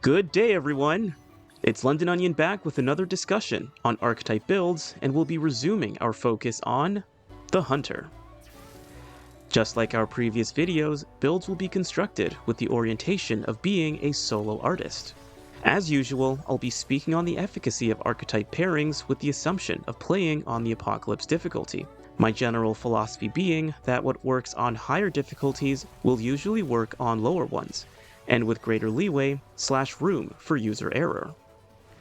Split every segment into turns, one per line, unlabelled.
Good day, everyone! It's Londononion back with another discussion on archetype builds, and we'll be resuming our focus on the Hunter. Just like our previous videos, builds will be constructed with the orientation of being a solo artist. As usual, I'll be speaking on the efficacy of archetype pairings with the assumption of playing on the Apocalypse difficulty. My general philosophy being that what works on higher difficulties will usually work on lower ones, and with greater leeway / room for user error.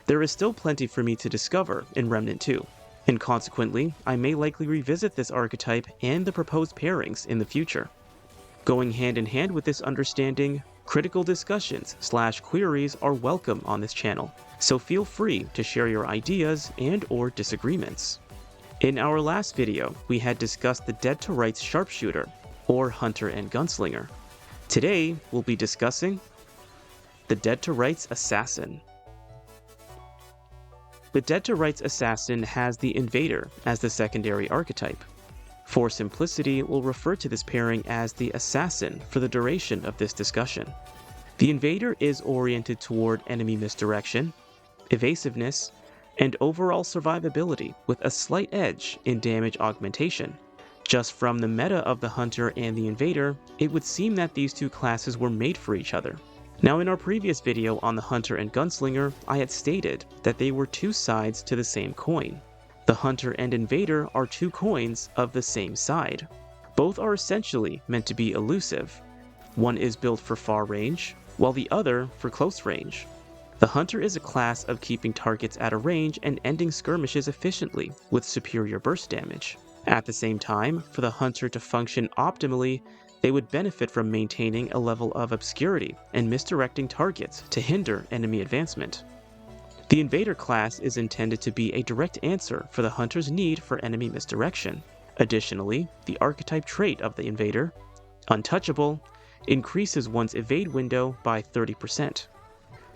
There is still plenty for me to discover in Remnant 2, and consequently, I may likely revisit this archetype and the proposed pairings in the future. Going hand in hand with this understanding, critical discussions / queries are welcome on this channel, so feel free to share your ideas and/or disagreements. In our last video, we had discussed the Dead to Rights Sharpshooter, or Hunter and Gunslinger. Today, we'll be discussing the Dead to Rights Assassin. The Dead to Rights Assassin has the Invader as the secondary archetype. For simplicity, we'll refer to this pairing as the Assassin for the duration of this discussion. The Invader is oriented toward enemy misdirection, evasiveness, and overall survivability with a slight edge in damage augmentation. Just from the meta of the Hunter and the Invader, it would seem that these two classes were made for each other. Now, in our previous video on the Hunter and Gunslinger, I had stated that they were two sides to the same coin. The Hunter and Invader are two coins of the same side. Both are essentially meant to be elusive. One is built for far range, while the other for close range. The Hunter is a class of keeping targets at a range and ending skirmishes efficiently with superior burst damage. At the same time, for the Hunter to function optimally, they would benefit from maintaining a level of obscurity and misdirecting targets to hinder enemy advancement. The Invader class is intended to be a direct answer for the Hunter's need for enemy misdirection. Additionally, the archetype trait of the Invader, Untouchable, increases one's evade window by 30%.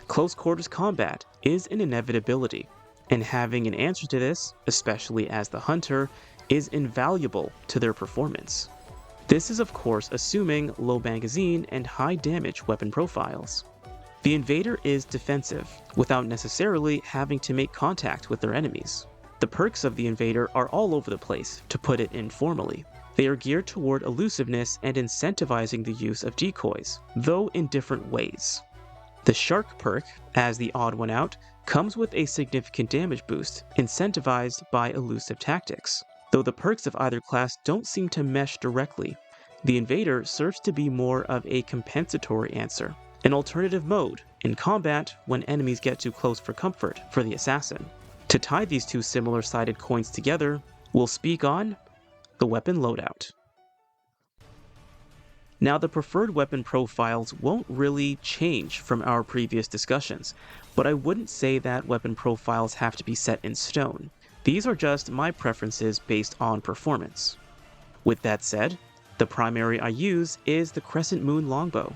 Close quarters combat is an inevitability, and having an answer to this, especially as the Hunter, is invaluable to their performance. This is of course assuming low magazine and high damage weapon profiles. The Invader is defensive, without necessarily having to make contact with their enemies. The perks of the Invader are all over the place, to put it informally. They are geared toward elusiveness and incentivizing the use of decoys, though in different ways. The Shark perk, as the odd one out, comes with a significant damage boost, incentivized by elusive tactics. Though the perks of either class don't seem to mesh directly, the Invader serves to be more of a compensatory answer, an alternative mode in combat when enemies get too close for comfort for the Assassin. To tie these two similar-sided coins together, we'll speak on the weapon loadout. Now, the preferred weapon profiles won't really change from our previous discussions, but I wouldn't say that weapon profiles have to be set in stone. These are just my preferences based on performance. With that said, the primary I use is the Crescent Moon longbow.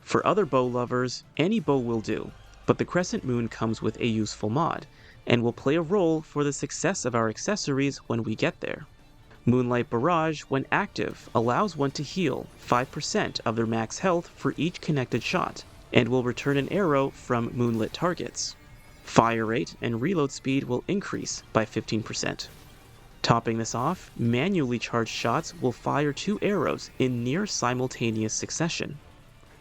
For other bow lovers, any bow will do, but the Crescent Moon comes with a useful mod, and will play a role for the success of our accessories when we get there. Moonlight Barrage, when active, allows one to heal 5% of their max health for each connected shot, and will return an arrow from moonlit targets. Fire rate and reload speed will increase by 15%. Topping this off, manually charged shots will fire 2 arrows in near simultaneous succession.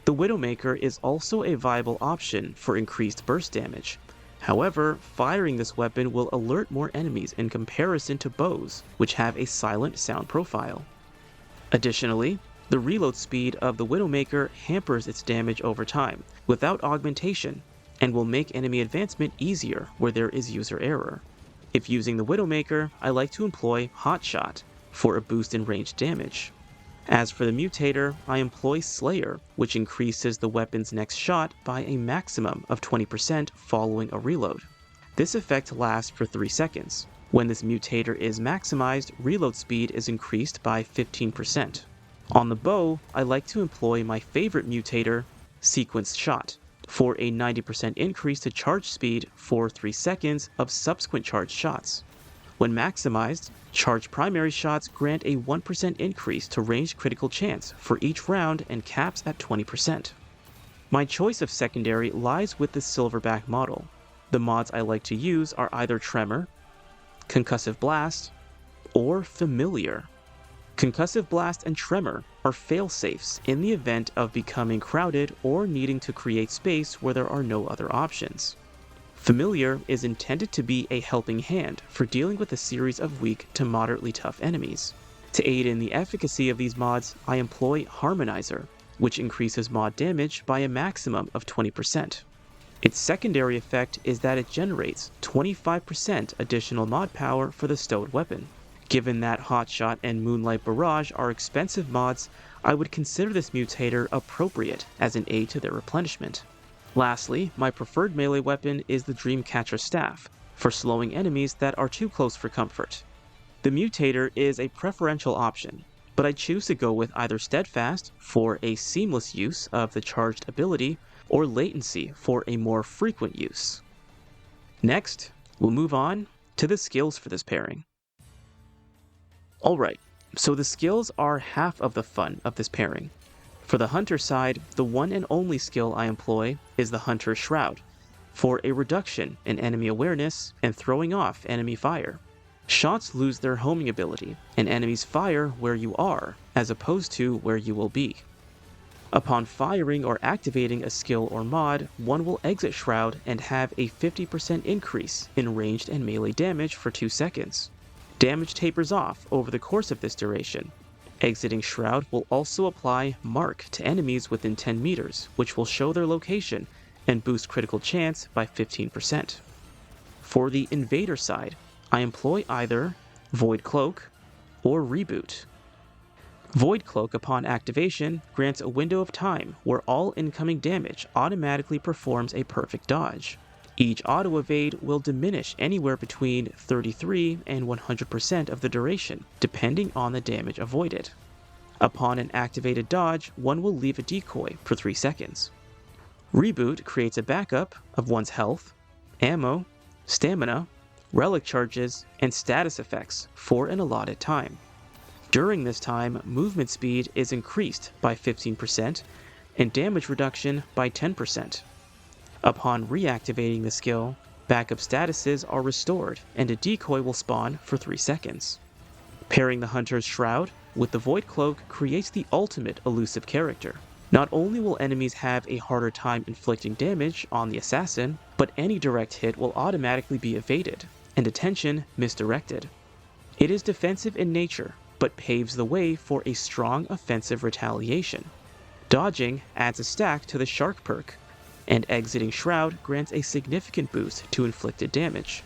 The Widowmaker is also a viable option for increased burst damage. However, firing this weapon will alert more enemies in comparison to bows, which have a silent sound profile. Additionally, the reload speed of the Widowmaker hampers its damage over time, without augmentation, and will make enemy advancement easier where there is user error. If using the Widowmaker, I like to employ Hot Shot for a boost in ranged damage. As for the Mutator, I employ Slayer, which increases the weapon's next shot by a maximum of 20% following a reload. This effect lasts for 3 seconds. When this Mutator is maximized, reload speed is increased by 15%. On the bow, I like to employ my favorite Mutator, Sequenced Shot, for a 90% increase to charge speed for 3 seconds of subsequent charged shots. When maximized, charged primary shots grant a 1% increase to ranged critical chance for each round and caps at 20%. My choice of secondary lies with the silverback model. The mods I like to use are either Tremor, Concussive Blast, or Familiar. Concussive Blast and Tremor are fail-safes in the event of becoming crowded or needing to create space where there are no other options. Familiar is intended to be a helping hand for dealing with a series of weak to moderately tough enemies. To aid in the efficacy of these mods, I employ Harmonizer, which increases mod damage by a maximum of 20%. Its secondary effect is that it generates 25% additional mod power for the stowed weapon. Given that Hotshot and Moonlight Barrage are expensive mods, I would consider this mutator appropriate as an aid to their replenishment. Lastly, my preferred melee weapon is the Dreamcatcher Staff, for slowing enemies that are too close for comfort. The mutator is a preferential option, but I choose to go with either Steadfast for a seamless use of the charged ability, or Latency for a more frequent use. Next, we'll move on to the skills for this pairing. Alright, so the skills are half of the fun of this pairing. For the Hunter side, the one and only skill I employ is the Hunter's Shroud, for a reduction in enemy awareness and throwing off enemy fire. Shots lose their homing ability, and enemies fire where you are, as opposed to where you will be. Upon firing or activating a skill or mod, one will exit Shroud and have a 50% increase in ranged and melee damage for 2 seconds. Damage tapers off over the course of this duration. Exiting Shroud will also apply Mark to enemies within 10 meters, which will show their location and boost critical chance by 15%. For the Invader side, I employ either Void Cloak or Reboot. Void Cloak upon activation grants a window of time where all incoming damage automatically performs a perfect dodge. Each auto-evade will diminish anywhere between 33 and 100% of the duration, depending on the damage avoided. Upon an activated dodge, one will leave a decoy for 3 seconds. Reboot creates a backup of one's health, ammo, stamina, relic charges, and status effects for an allotted time. During this time, movement speed is increased by 15% and damage reduction by 10%. Upon reactivating the skill, backup statuses are restored and a decoy will spawn for 3 seconds. Pairing the Hunter's Shroud with the Void Cloak creates the ultimate elusive character. Not only will enemies have a harder time inflicting damage on the assassin, but any direct hit will automatically be evaded, and attention misdirected. It is defensive in nature, but paves the way for a strong offensive retaliation. Dodging adds a stack to the Shark perk, and exiting Shroud grants a significant boost to inflicted damage.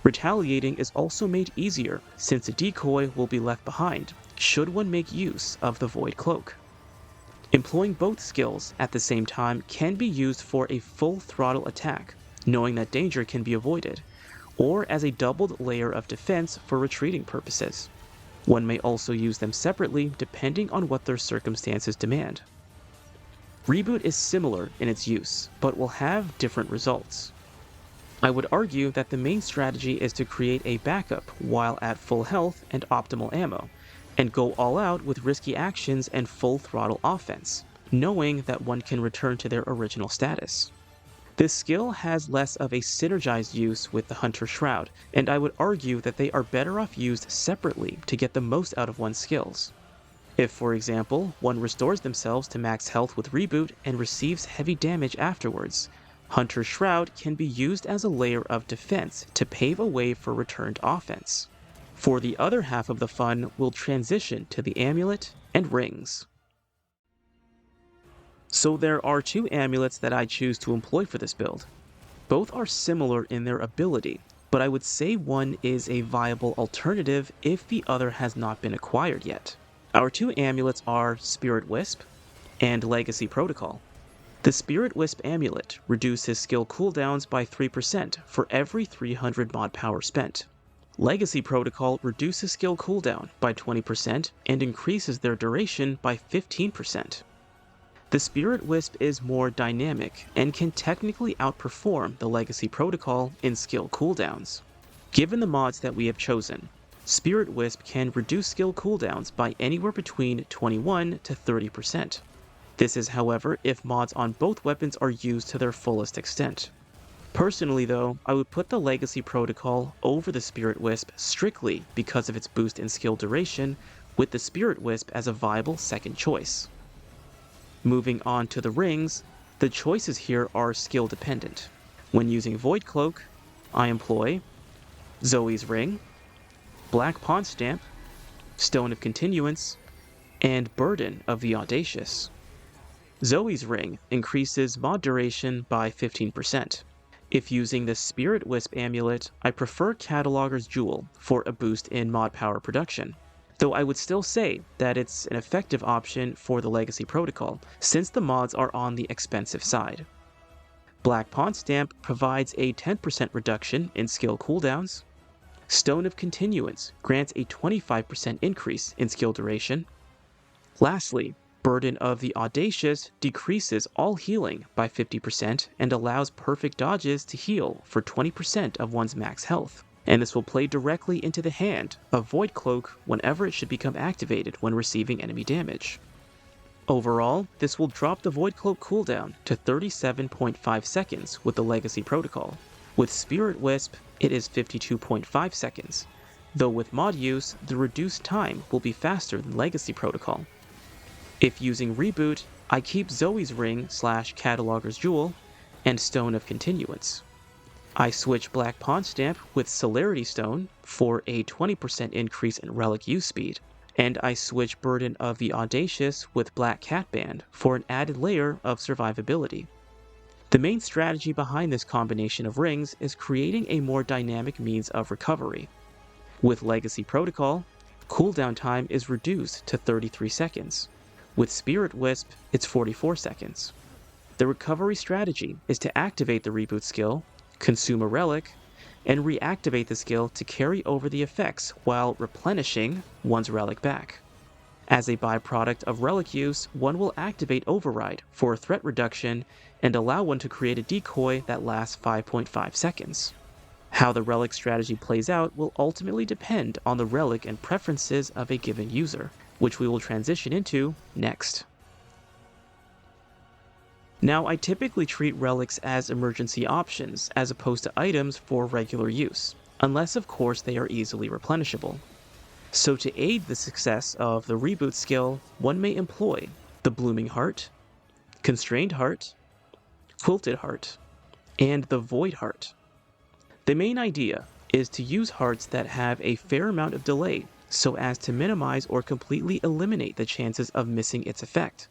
Retaliating is also made easier since a decoy will be left behind should one make use of the Void Cloak. Employing both skills at the same time can be used for a full throttle attack, knowing that danger can be avoided, or as a doubled layer of defense for retreating purposes. One may also use them separately depending on what their circumstances demand. Reboot is similar in its use, but will have different results. I would argue that the main strategy is to create a backup while at full health and optimal ammo, and go all out with risky actions and full throttle offense, knowing that one can return to their original status. This skill has less of a synergized use with the Hunter Shroud, and I would argue that they are better off used separately to get the most out of one's skills. If, for example, one restores themselves to max health with Reboot and receives heavy damage afterwards, Hunter's Shroud can be used as a layer of defense to pave a way for returned offense. For the other half of the fun, we'll transition to the Amulet and Rings. So there are 2 amulets that I choose to employ for this build. Both are similar in their ability, but I would say one is a viable alternative if the other has not been acquired yet. Our 2 amulets are Spirit Wisp and Legacy Protocol. The Spirit Wisp amulet reduces skill cooldowns by 3% for every 300 mod power spent. Legacy Protocol reduces skill cooldown by 20% and increases their duration by 15%. The Spirit Wisp is more dynamic and can technically outperform the Legacy Protocol in skill cooldowns. Given the mods that we have chosen, Spirit Wisp can reduce skill cooldowns by anywhere between 21 to 30%. This is, however, if mods on both weapons are used to their fullest extent. Personally though, I would put the Legacy Protocol over the Spirit Wisp strictly because of its boost in skill duration, with the Spirit Wisp as a viable second choice. Moving on to the rings, the choices here are skill dependent. When using Void Cloak, I employ Zoe's Ring, Black Pawn Stamp, Stone of Continuance, and Burden of the Audacious. Zoe's Ring increases mod duration by 15%. If using the Spirit Wisp amulet, I prefer Cataloger's Jewel for a boost in mod power production, though I would still say that it's an effective option for the Legacy Protocol, since the mods are on the expensive side. Black Pawn Stamp provides a 10% reduction in skill cooldowns. Stone of Continuance grants a 25% increase in skill duration. Lastly, Burden of the Audacious decreases all healing by 50% and allows perfect dodges to heal for 20% of one's max health, and this will play directly into the hand of Void Cloak whenever it should become activated when receiving enemy damage. Overall, this will drop the Void Cloak cooldown to 37.5 seconds with the Legacy Protocol. With Spirit Wisp, it is 52.5 seconds, though with mod use, the reduced time will be faster than Legacy Protocol. If using Reboot, I keep Zoe's Ring / Cataloger's Jewel and Stone of Continuance. I switch Black Pawn Stamp with Celerity Stone for a 20% increase in Relic use speed, and I switch Burden of the Audacious with Black Cat Band for an added layer of survivability. The main strategy behind this combination of rings is creating a more dynamic means of recovery. With Legacy Protocol, cooldown time is reduced to 33 seconds. With Spirit Wisp, it's 44 seconds. The recovery strategy is to activate the Reboot skill, consume a relic, and reactivate the skill to carry over the effects while replenishing one's relic back. As a byproduct of relic use, one will activate Override for a threat reduction and allow one to create a decoy that lasts 5.5 seconds. How the relic strategy plays out will ultimately depend on the relic and preferences of a given user, which we will transition into next. Now, I typically treat relics as emergency options as opposed to items for regular use, unless of course they are easily replenishable. So to aid the success of the Reboot skill, one may employ the Blooming Heart, Constrained Heart, Quilted Heart, and the Void Heart. The main idea is to use hearts that have a fair amount of delay so as to minimize or completely eliminate the chances of missing its effect.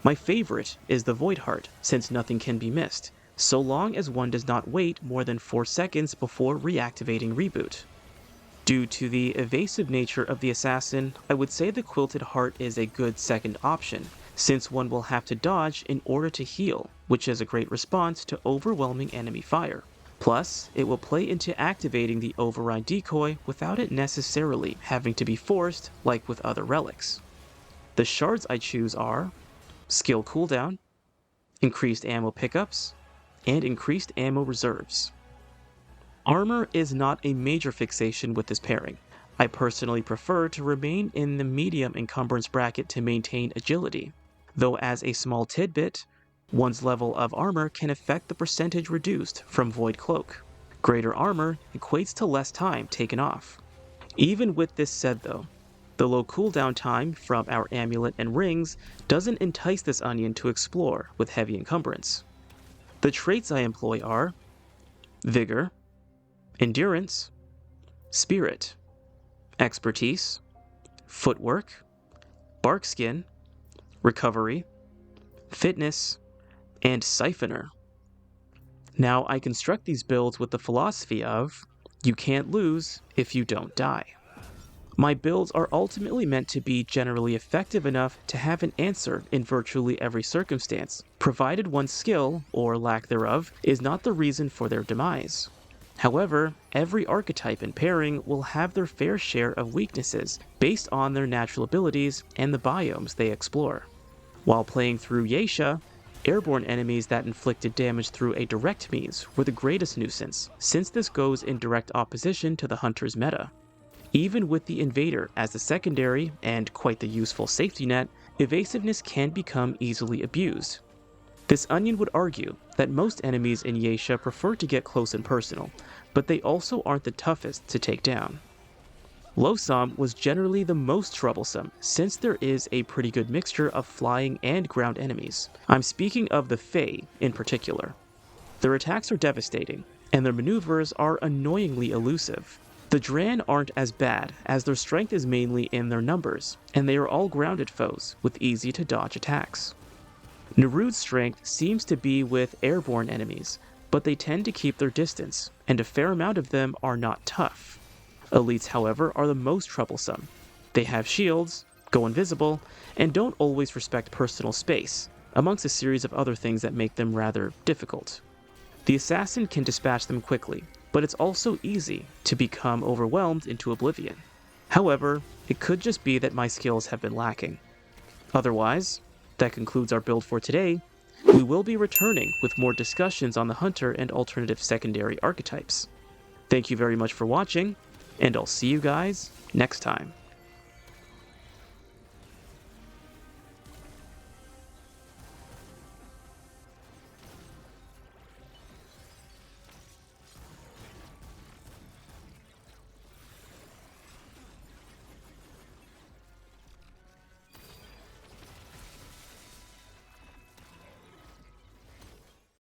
My favorite is the Void Heart, since nothing can be missed, so long as one does not wait more than 4 seconds before reactivating Reboot. Due to the evasive nature of the assassin, I would say the Quilted Heart is a good second option, since one will have to dodge in order to heal, which is a great response to overwhelming enemy fire. Plus, it will play into activating the Override decoy without it necessarily having to be forced like with other relics. The shards I choose are Skill Cooldown, Increased Ammo Pickups, and Increased Ammo Reserves. Armor is not a major fixation with this pairing. I personally prefer to remain in the medium encumbrance bracket to maintain agility, though as a small tidbit, one's level of armor can affect the percentage reduced from Void Cloak. Greater armor equates to less time taken off. Even with this said though, the low cooldown time from our amulet and rings doesn't entice this onion to explore with heavy encumbrance. The traits I employ are Vigor, Endurance, Spirit, Expertise, Footwork, Barkskin, Recovery, Fitness, and Siphoner. Now, I construct these builds with the philosophy of, you can't lose if you don't die. My builds are ultimately meant to be generally effective enough to have an answer in virtually every circumstance, provided one's skill, or lack thereof, is not the reason for their demise. However, every archetype and pairing will have their fair share of weaknesses based on their natural abilities and the biomes they explore. While playing through Yeisha, airborne enemies that inflicted damage through a direct means were the greatest nuisance, since this goes in direct opposition to the Hunter's meta. Even with the Invader as the secondary and quite the useful safety net, evasiveness can become easily abused. This onion would argue that most enemies in Yeisha prefer to get close and personal, but they also aren't the toughest to take down. Losam was generally the most troublesome, since there is a pretty good mixture of flying and ground enemies. I'm speaking of the Fae in particular. Their attacks are devastating, and their maneuvers are annoyingly elusive. The Dran aren't as bad, as their strength is mainly in their numbers, and they are all grounded foes, with easy-to-dodge attacks. Nerude's strength seems to be with airborne enemies, but they tend to keep their distance, and a fair amount of them are not tough. Elites, however, are the most troublesome. They have shields, go invisible, and don't always respect personal space, amongst a series of other things that make them rather difficult. The assassin can dispatch them quickly, but it's also easy to become overwhelmed into oblivion. However, it could just be that my skills have been lacking. Otherwise, that concludes our build for today. We will be returning with more discussions on the Hunter and alternative secondary archetypes. Thank you very much for watching, and I'll see you guys next time.